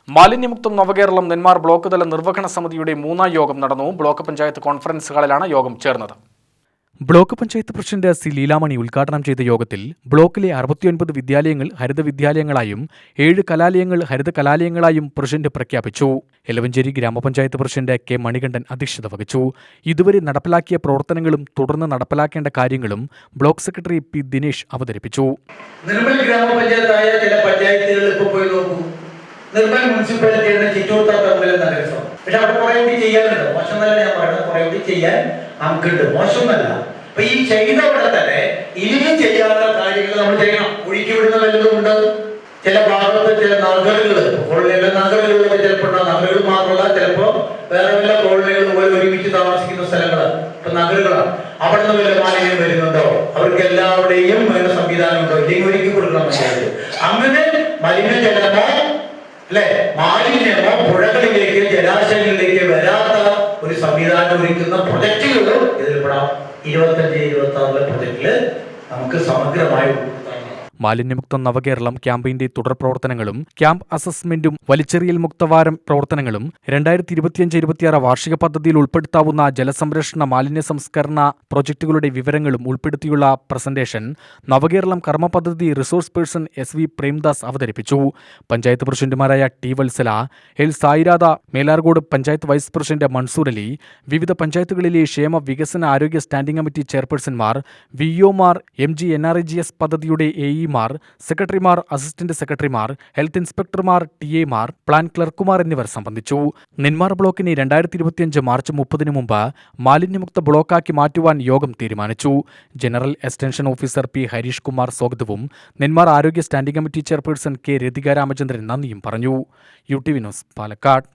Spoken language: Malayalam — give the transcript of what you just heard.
മാലിന്യമുക്തം നവകേരളം നെന്മാർ ബ്ലോക്ക് തല നിർവഹണ സമിതിയുടെ മൂന്നാം യോഗം നടന്നു. ബ്ലോക്ക് പഞ്ചായത്ത് കോൺഫറൻസ് ഹാളിലാണ് യോഗം ചേർന്നത്. Block panchayat president C Leelamani ഉദ്ഘാടനം ചെയ്ത യോഗത്തിൽ ബ്ലോക്കിലെ 69 വിദ്യാലയങ്ങൾ ഹരിത വിദ്യാലയങ്ങളായും 7 കലാലയങ്ങൾ ഹരിത കലാലയങ്ങളായും പ്രസിഡന്റ് പ്രഖ്യാപിച്ചു. എലവഞ്ചേരി ഗ്രാമപഞ്ചായത്ത് പ്രസിഡന്റ് കെ മണികണ്ഠൻ അധ്യക്ഷത വഹിച്ചു. ഇതുവരെ നടപ്പിലാക്കിയ പ്രവർത്തനങ്ങളും തുടർന്ന് നടപ്പിലാക്കേണ്ട കാര്യങ്ങളും ബ്ലോക്ക് സെക്രട്ടറി പി ദിനേശ് അവതരിപ്പിച്ചു. നിർമ്മൽ ഗ്രാമപഞ്ചായത്തായ ചില പഞ്ചായത്തുകളിൽ ഇപ്പോൾ പോയി നോക്കൂ. നിർമ്മൽ മുനിസിപ്പാലിറ്റിയുടെ ചിറ്റൂർത്താ തമ്മിലെ നഗരസഭ. പക്ഷെ അവിടെ കുറെ കൂടി ചെയ്യാനുണ്ട്. മോശമല്ല ഞാൻ പറയുന്നത്, കുറെ കൂടി ചെയ്യാൻ നമുക്കുണ്ട്, മോശമല്ല. അപ്പൊ ഈ ചെയ്തവിടെ തന്നെ ഇനിയും ചെയ്യാനുള്ള കാര്യങ്ങൾ നമ്മൾ ചെയ്യണം. ഒഴുക്കി വിടുന്ന വല്ലതുമുണ്ട്. ചില ഭാഗത്ത് ചില നഗറുകൾ, കോളനികളിലെ നഗറുകളിലൊക്കെ ചിലപ്പോൾ നഗറുകൾ മാത്രമല്ല, ചിലപ്പോ വേറെ വല്ല കോളനികൾ പോലെ ഒരുമിച്ച് താമസിക്കുന്ന സ്ഥലങ്ങള്, ഇപ്പൊ നഗറുകളാണ്. അവിടെ നിന്ന് വല്ല മാലിന്യം വരുന്നുണ്ടോ, അവർക്ക് എല്ലാവരുടെയും വേണ്ട സംവിധാനം ഉണ്ടോ, ഇല്ലെങ്കിൽ ഒരുക്കി കൊടുക്കണം. അങ്ങനെ മലിനജലമോ മാലിന്യമോ പുഴകളിലേക്ക് ജലാശയങ്ങളിലേക്ക് വരാത്ത ഒരു സംവിധാനം ഒരുക്കുന്ന പ്രൊജക്റ്റുകളും ഇതിൽപ്പെടാം. 25-26 പ്രൊജക്റ്റില് നമുക്ക് സമഗ്രമായി മാലിന്യമുക്ത നവകേരളം ക്യാമ്പയിന്റെ തുടർ പ്രവർത്തനങ്ങളും ക്യാമ്പ് അസസ്മെന്റും വലിച്ചെറിയൽ മുക്തവാരം പ്രവർത്തനങ്ങളും 2025-26 വാർഷിക പദ്ധതിയിൽ ഉൾപ്പെടുത്താവുന്ന ജലസംരക്ഷണ മാലിന്യ സംസ്കരണ പ്രൊജക്ടുകളുടെ വിവരങ്ങളും ഉൾപ്പെടുത്തിയുള്ള പ്രസന്റേഷൻ നവകേരളം കർമ്മ പദ്ധതി റിസോഴ്സ് പേഴ്സൺ SV പ്രേംദാസ് അവതരിപ്പിച്ചു. പഞ്ചായത്ത് പ്രസിഡന്റുമാരായ T Vatsala, L Sairadha, Melarkode panchayat vice president Mansoor Ali, വിവിധ പഞ്ചായത്തുകളിലെ ക്ഷേമ വികസന ആരോഗ്യ സ്റ്റാൻഡിംഗ് കമ്മിറ്റി ചെയർപേഴ്സൺമാർ, VOമാർ, MG NRGS പദ്ധതിയുടെ AEമാർ, സെക്രട്ടറിമാർ, അസിസ്റ്റന്റ് സെക്രട്ടറിമാർ, ഹെൽത്ത് ഇൻസ്പെക്ടർമാർ, TA മാർ, പ്ലാൻ ക്ലർക്കുമാർ എന്നിവർ സംബന്ധിച്ചു. നെന്മാർ ബ്ലോക്കിനെ 2025 മാർച്ച് 30 മുമ്പ് മാലിന്യമുക്ത ബ്ലോക്കാക്കി മാറ്റുവാൻ യോഗം തീരുമാനിച്ചു. General extension officer P Harish Kumar സ്വാഗതവും നെന്മാർ ആരോഗ്യ standing committee chairperson K Rathika Ramachandran നന്ദിയും പറഞ്ഞു. UTV news, Palakkad.